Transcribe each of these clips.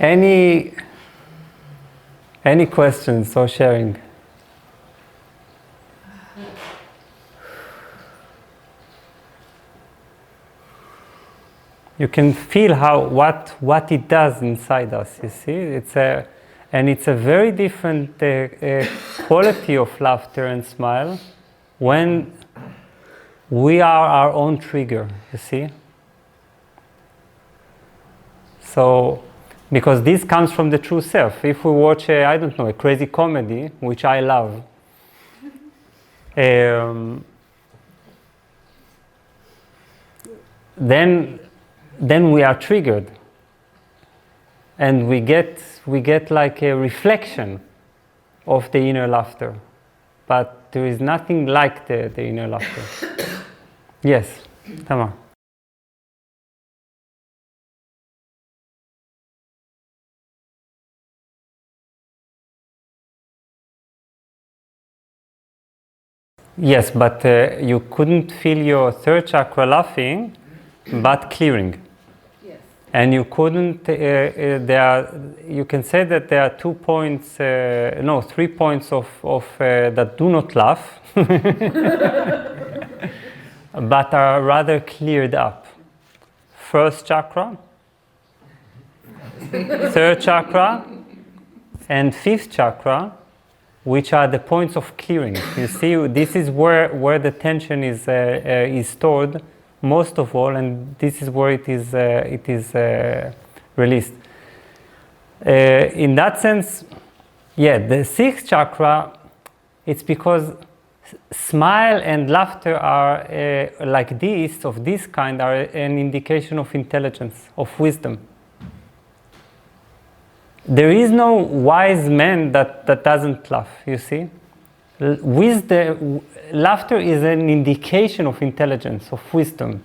Any questions or sharing? You can feel what it does inside us. You see, it's a very different quality of laughter and smile when we are our own trigger. You see. So, because this comes from the true self. If we watch a crazy comedy, which I love, then we are triggered, and we get like a reflection of the inner laughter, but there is nothing like the inner laughter. Yes, Tamar. Yes, but you couldn't feel your third chakra laughing, but clearing. Yes. And you couldn't. You can say that there are 2 points, 3 points of that do not laugh, but are rather cleared up. First chakra, third chakra, and fifth chakra, which are the points of clearing. You see, this is where the tension is stored most of all, and this is where it is released. In that sense, the sixth chakra, it's because smile and laughter are like this, of this kind, are an indication of intelligence, of wisdom. There is no wise man that doesn't laugh, you see. Laughter is an indication of intelligence, of wisdom.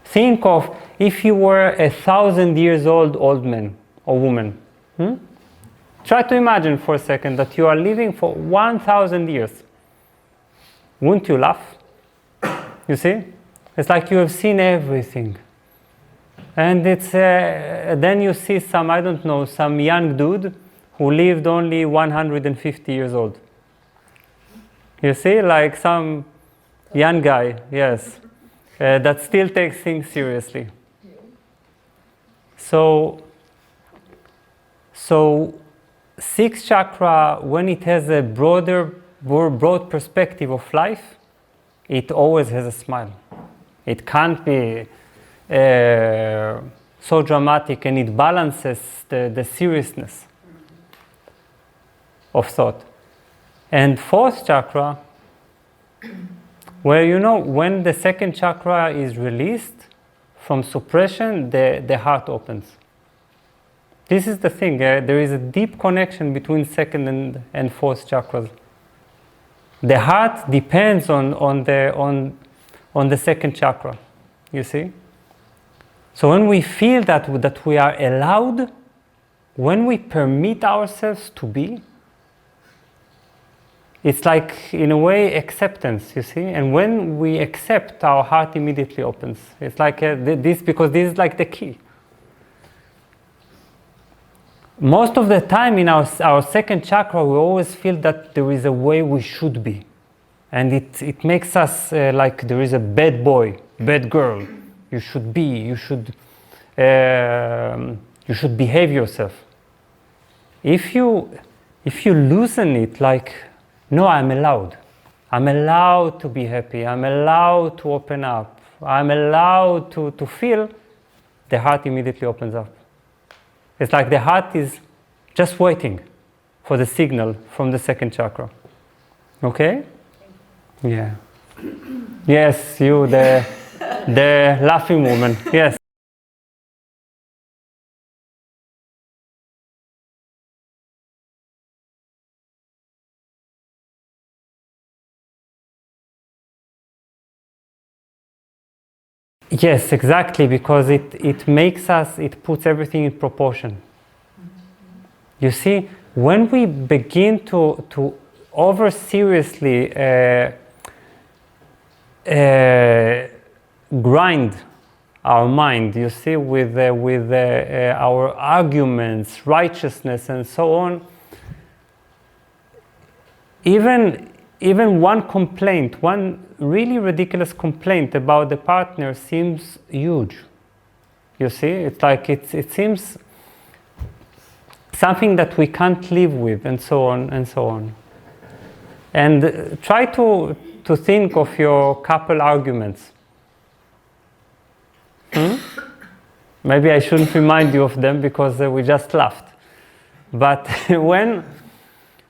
Think of if you were 1,000 years old man or woman. Try to imagine for a second that you are living for 1,000 years. Wouldn't you laugh? You see? It's like you have seen everything. And it's then you see some young dude who lived only 150 years old. You see, like some young guy, yes, that still takes things seriously. So sixth chakra, when it has a more broad perspective of life, it always has a smile. It can't be so dramatic, and it balances the seriousness of thought. And fourth chakra, where when the second chakra is released from suppression, the heart opens. This is the thing, there is a deep connection between second and fourth chakras. The heart depends on the second chakra, you see? So when we feel that we are allowed, when we permit ourselves to be, it's like, in a way, acceptance, you see? And when we accept, our heart immediately opens. It's like because this is like the key. Most of the time in our second chakra, we always feel that there is a way we should be. And it makes us like there is a bad boy, bad girl. You should behave yourself. If you loosen it, like, no, I'm allowed to be happy, I'm allowed to open up, I'm allowed to feel, the heart immediately opens up. It's like the heart is just waiting for the signal from the second chakra. Okay? Yeah. Yes, you, the laughing woman. Yes. Yes, exactly, because it makes us, it puts everything in proportion. You see, when we begin to over seriously grind our mind, you see, with our arguments, righteousness, and so on. Even one complaint, one really ridiculous complaint about the partner seems huge. You see, it's like it seems something that we can't live with, and so on and so on. And try to think of your couple arguments. Maybe I shouldn't remind you of them because we just laughed. But when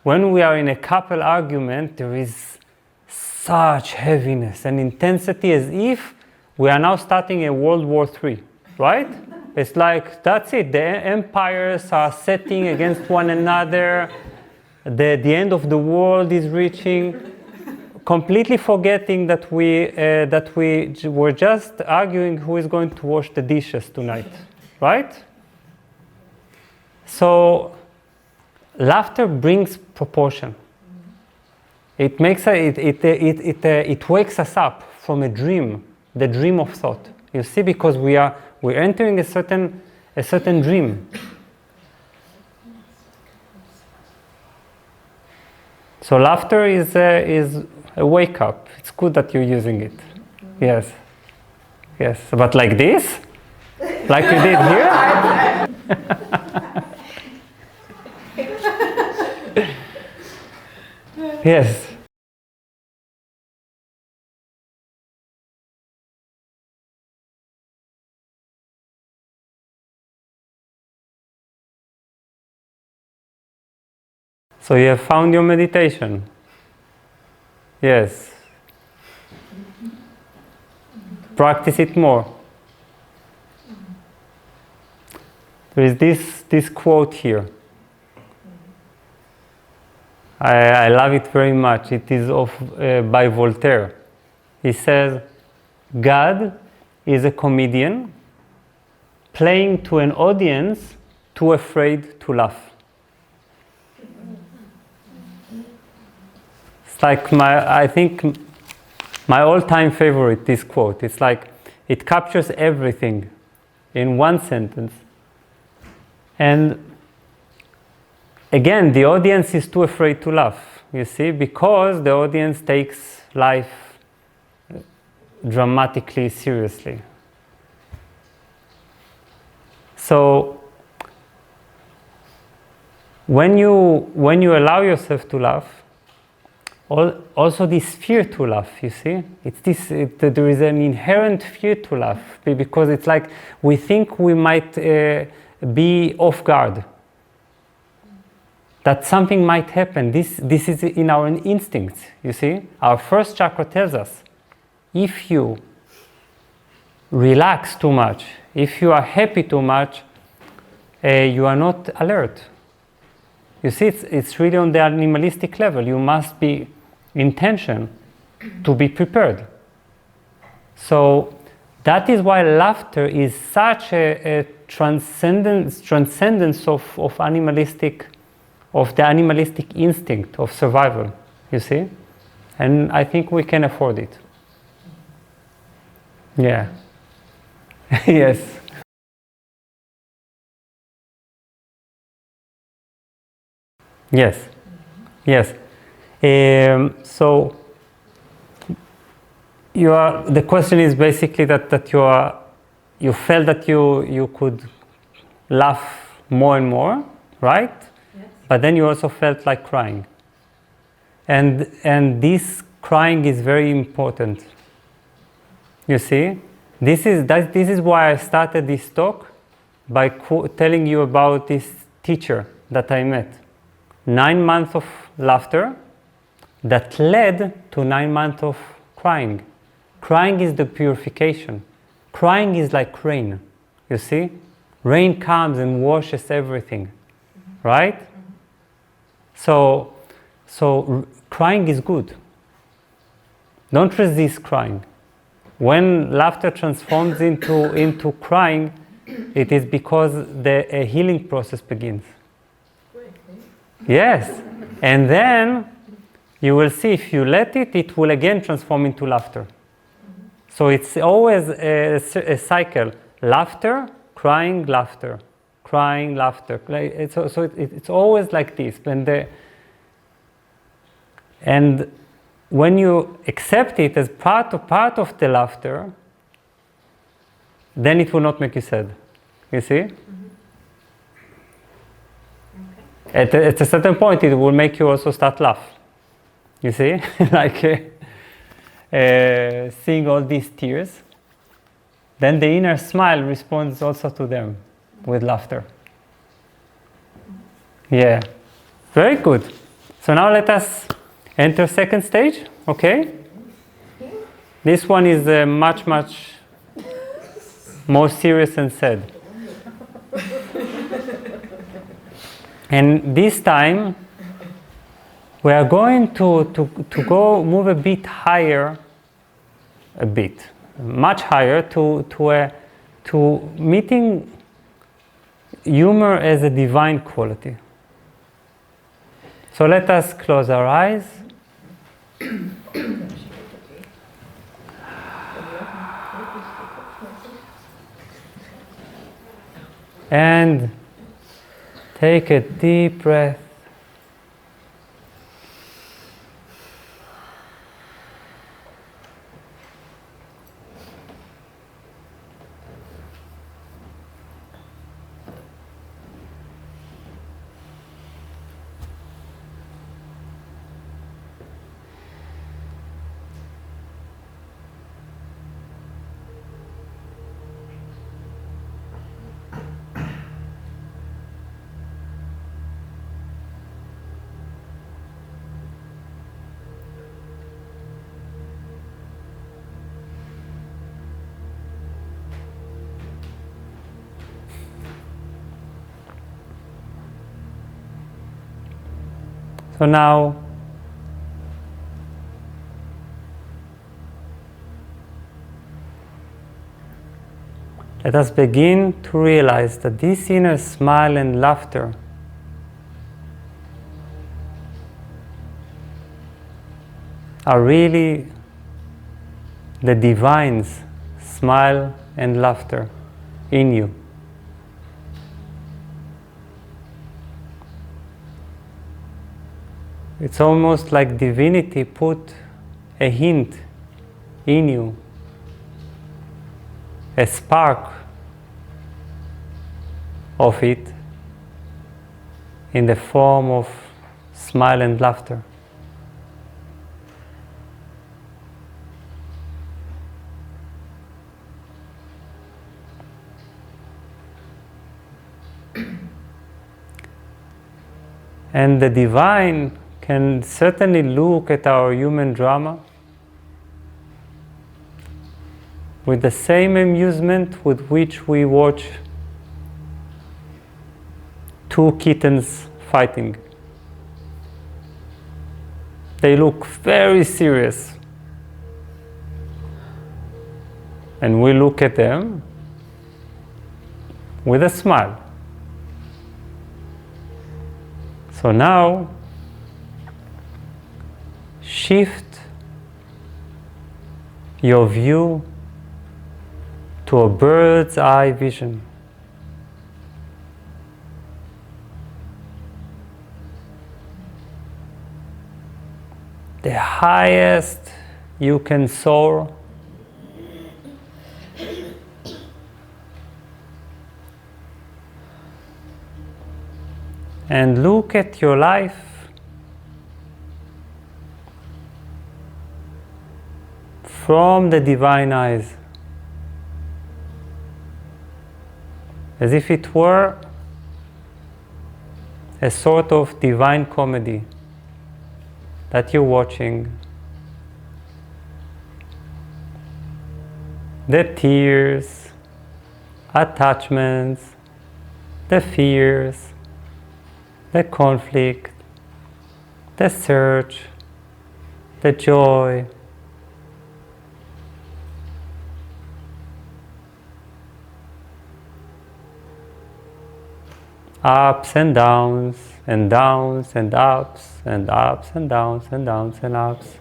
we are in a couple argument, there is such heaviness and intensity, as if we are now starting a World War III, right? It's like, that's it. The empires are setting against one another. The end of the world is reaching. Completely forgetting that we were just arguing who is going to wash the dishes tonight, right? So laughter brings proportion. It makes it wakes us up from a dream, the dream of thought. You see, because we're entering a certain dream. So laughter is a wake up. It's good that you're using it. Yes. Yes. But like this? Like you did here? Yes. So you have found your meditation. Yes. Practice it more. There is this quote here. I love it very much. It is by Voltaire. He says, God is a comedian playing to an audience too afraid to laugh. It's like I think my all-time favorite, this quote. It's like it captures everything in one sentence. And again, the audience is too afraid to laugh, you see, because the audience takes life dramatically seriously. So when you allow yourself to laugh, also this fear to laugh, you see, there is an inherent fear to laugh, because it's like we think we might be off guard, that something might happen. This is in our instincts, you see. Our first chakra tells us, if you relax too much, if you are happy too much, you are not alert. You see, it's really on the animalistic level. You must be in tension to be prepared. So that is why laughter is such a transcendence of the animalistic instinct of survival, you see? And I think we can afford it. Yeah. Yes. Yes. Yes. So the question is basically that you felt that you could laugh more and more, right? Yes. But then you also felt like crying. And this crying is very important. You see? This is why I started this talk by telling you about this teacher that I met. 9 months of laughter that led to 9 months of crying. Crying is the purification. Crying is like rain, you see? Rain comes and washes everything, right? So crying is good. Don't resist crying. When laughter transforms into crying, it is because a healing process begins. Yes, and then you will see, if you let it, it will again transform into laughter. So it's always a cycle: laughter, crying, laughter, crying, laughter. It's always like this. And when you accept it as part of the laughter, then it will not make you sad. You see? At a certain point, it will make you also start laugh. You see? Like seeing all these tears. Then the inner smile responds also to them with laughter. Yeah. Very good. So now let us enter second stage. Okay? This one is much more serious and sad. And this time, we are going to go move a bit higher, much higher, to meeting humor as a divine quality. So let us close our eyes. And take a deep breath. So now, let us begin to realize that this inner smile and laughter are really the divine's smile and laughter in you. It's almost like divinity put a hint in you, a spark of it in the form of smile and laughter. And the divine can certainly look at our human drama with the same amusement with which we watch two kittens fighting. They look very serious. And we look at them with a smile. So now, shift your view to a bird's eye vision. The highest you can soar, and look at your life from the divine eyes, as if it were a sort of divine comedy that you're watching. The tears, attachments, the fears, the conflict, the search, the joy, ups and downs and downs and ups and ups and downs and downs and ups.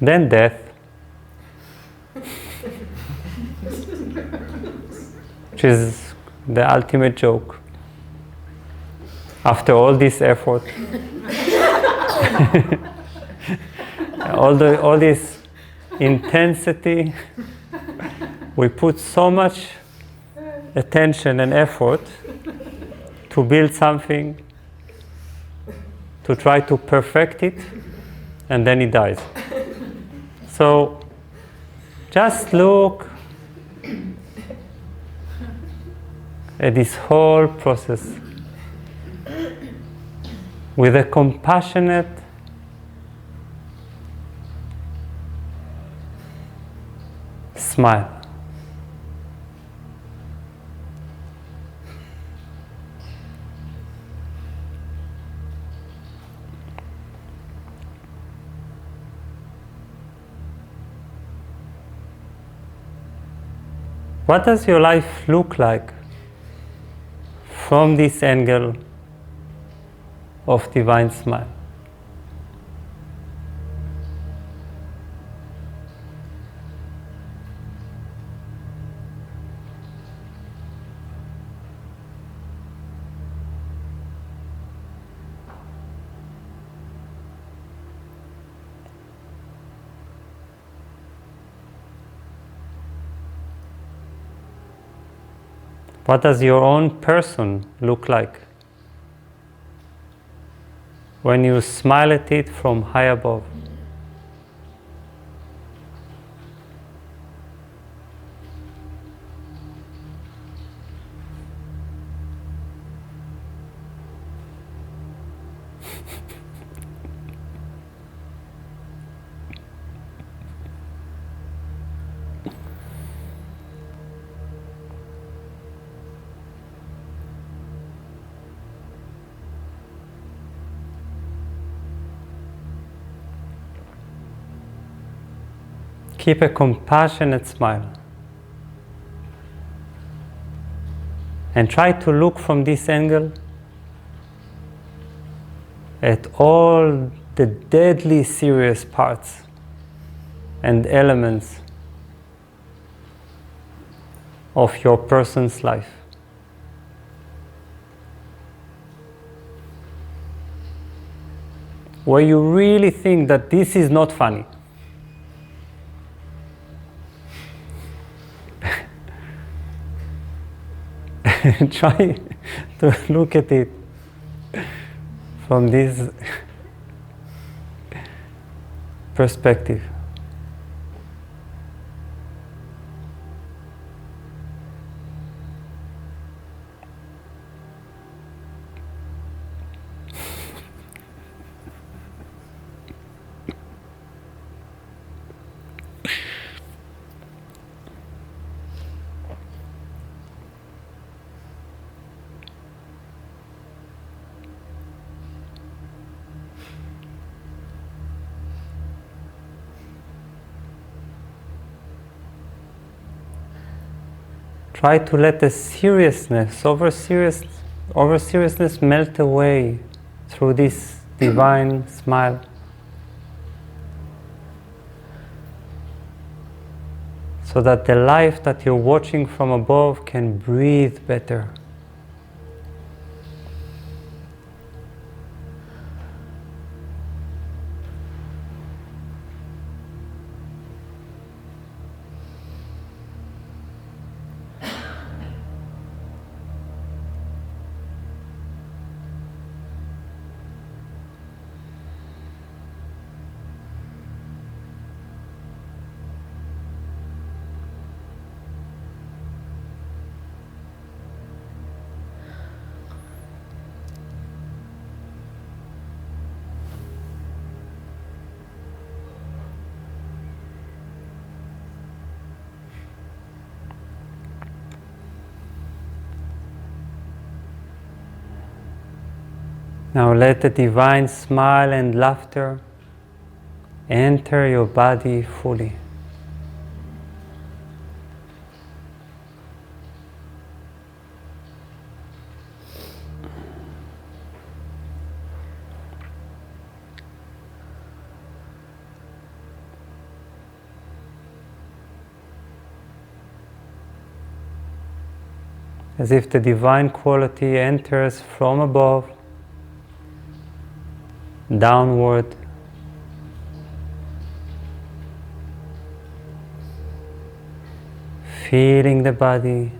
then death, which is the ultimate joke. After all this effort, all this intensity, we put so much attention and effort to build something, to try to perfect it, and then it dies. So just look at this whole process with a compassionate smile. What does your life look like from this angle of divine smile? What does your own person look like when you smile at it from high above? Keep a compassionate smile. And try to look from this angle at all the deadly serious parts and elements of your person's life. Where you really think that this is not funny. Try to look at it from this perspective. Try to let the seriousness, over seriousness melt away through this divine smile. So that the life that you're watching from above can breathe better. Now let the divine smile and laughter enter your body fully. as if the divine quality enters from above, downward, feeling the body,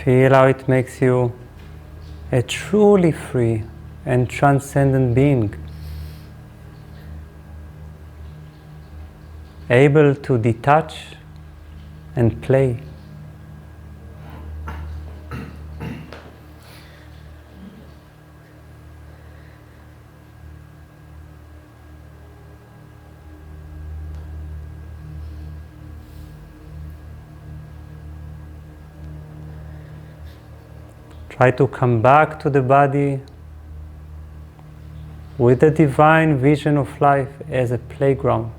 feel how it makes you a truly free and transcendent being, able to detach and play. Try to come back to the body with the divine vision of life as a playground.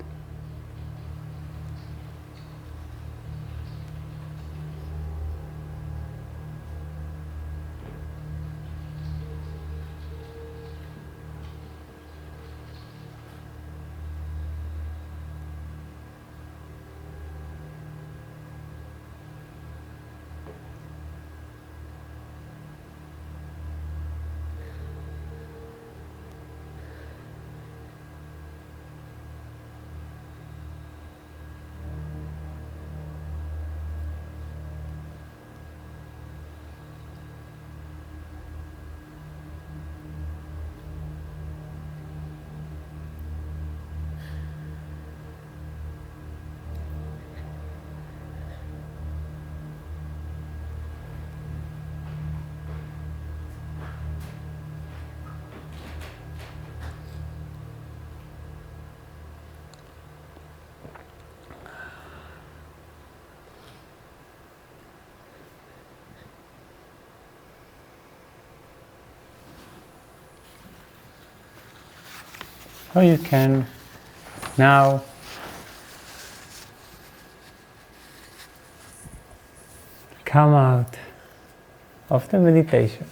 Or you can now come out of the meditation.